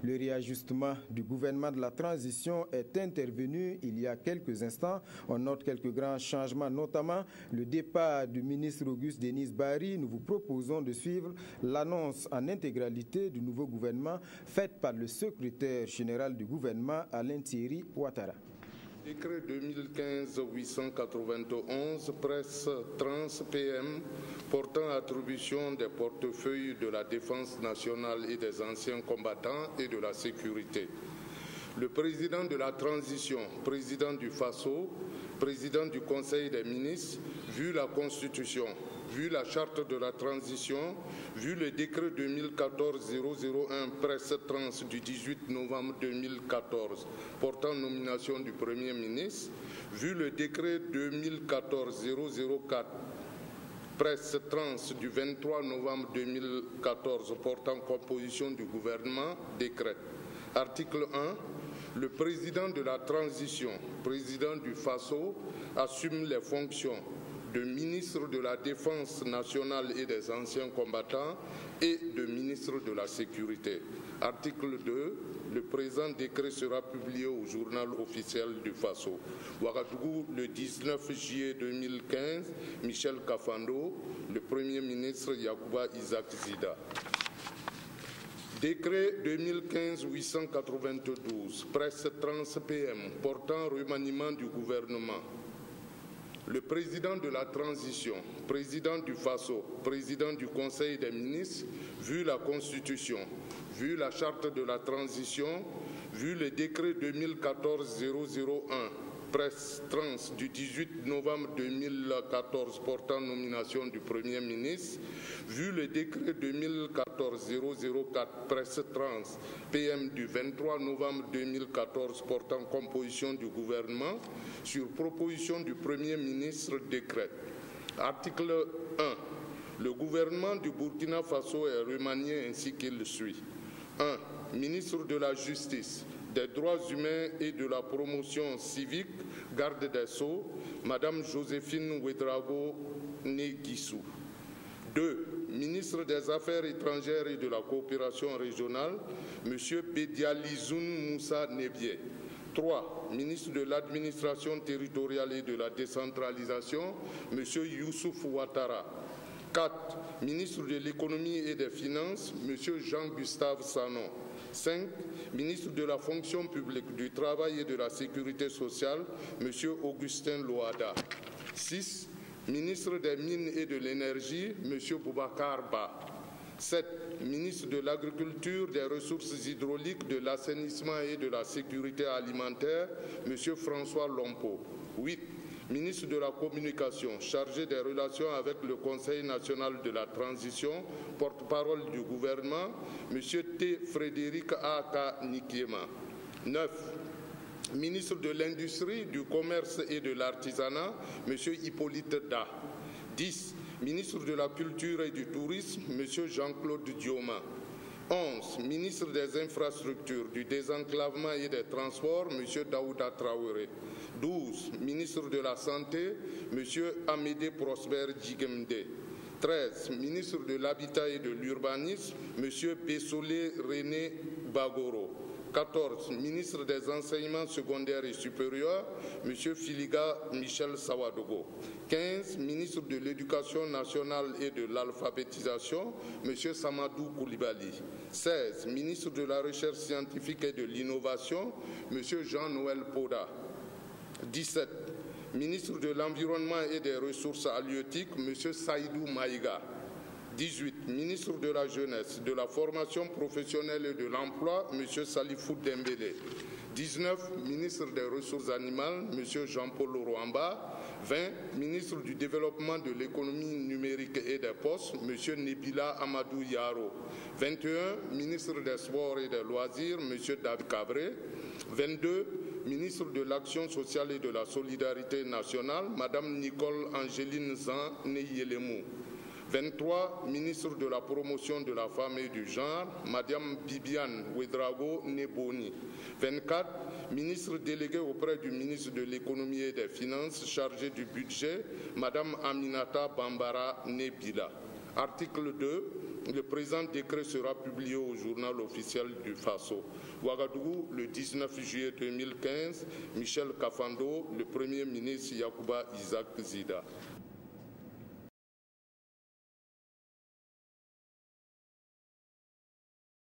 Le réajustement du gouvernement de la transition est intervenu il y a quelques instants. On note quelques grands changements, notamment le départ du ministre Auguste Denis Bari. Nous vous proposons de suivre l'annonce en intégralité du nouveau gouvernement faite par le secrétaire général du gouvernement, Alain Thierry Ouattara. Décret 2015-891, presse trans PM, portant attribution des portefeuilles de la défense nationale et des anciens combattants et de la sécurité. Le président de la transition, président du FASO, président du Conseil des ministres, vu la Constitution, vu la charte de la transition, vu le décret 2014-001 presse trans du 18 novembre 2014 portant nomination du Premier ministre, vu le décret 2014-004 presse trans du 23 novembre 2014 portant composition du gouvernement, décret. Article 1. Le président de la transition, président du FASO, assume les fonctions de ministre de la Défense nationale et des anciens combattants et de ministre de la Sécurité. Article 2. Le présent décret sera publié au journal officiel du FASO. Ouagadougou, le 19 juillet 2015, Michel Kafando, le Premier ministre Yacouba Isaac Zida. Décret 2015-892, presse trans PM, portant remaniement du gouvernement. Le président de la transition, président du FASO, président du Conseil des ministres, vu la Constitution, vu la charte de la transition, vu le décret 2014-001, presse trans du 18 novembre 2014 portant nomination du Premier ministre, vu le décret 2014-004, presse trans PM du 23 novembre 2014 portant composition du gouvernement, sur proposition du Premier ministre, décret. Article 1. Le gouvernement du Burkina Faso est remanié ainsi qu'il suit. 1. Ministre de la Justice, des droits humains et de la promotion civique, garde des Sceaux, Madame Joséphine Ouedraogo Neguissou. 2. Ministre des Affaires étrangères et de la coopération régionale, Monsieur Bedializoun Moussa Nebié. 3. Ministre de l'Administration territoriale et de la décentralisation, Monsieur Youssouf Ouattara. 4. Ministre de l'Économie et des Finances, Monsieur Jean-Gustave Sanon. 5. Ministre de la Fonction publique, du Travail et de la Sécurité sociale, M. Augustin Loada. 6. Ministre des Mines et de l'Énergie, M. Boubacar Ba. 7. Ministre de l'Agriculture, des Ressources hydrauliques, de l'Assainissement et de la Sécurité alimentaire, M. François Lompo. 8. Ministre de la Communication, chargé des relations avec le Conseil national de la transition, porte-parole du gouvernement, M. T. Frédéric A.K. Nikiema. 9. Ministre de l'Industrie, du Commerce et de l'Artisanat, M. Hippolyte Da. 10. Ministre de la Culture et du Tourisme, M. Jean-Claude Dioma. 11. Ministre des Infrastructures, du Désenclavement et des Transports, M. Daouda Traoré. 12. Ministre de la Santé, M. Amédée Prosper Djigemde. 13. Ministre de l'Habitat et de l'Urbanisme, M. Bessolé René Bagoro. 14. Ministre des Enseignements secondaires et supérieurs, M. Filiga Michel Sawadogo. 15. Ministre de l'Éducation nationale et de l'alphabétisation, M. Samadou Koulibaly. 16. Ministre de la Recherche scientifique et de l'innovation, M. Jean-Noël Poda. 17. Ministre de l'Environnement et des Ressources halieutiques, M. Saïdou Maïga. 18. Ministre de la Jeunesse, de la Formation professionnelle et de l'Emploi, M. Salifou Dembélé. 19. Ministre des Ressources animales, M. Jean-Paul Rwamba. 20. Ministre du Développement de l'économie numérique et des postes, M. Nebila Amadou Yaro. 21. Ministre des Sports et des Loisirs, M. David Cabré. 22. Ministre de l'Action sociale et de la solidarité nationale, Mme Nicole Angéline Zan Neyelemou. 23. Ministre de la Promotion de la Femme et du Genre, Mme Bibiane Ouedraogo Neboni. 24. Ministre délégué auprès du ministre de l'Économie et des Finances, chargé du budget, Mme Aminata Bambara Nebila. Article 2. Le présent décret sera publié au journal officiel du Faso. Ouagadougou, le 19 juillet 2015, Michel Kafando, le Premier ministre Yacouba Isaac Zida.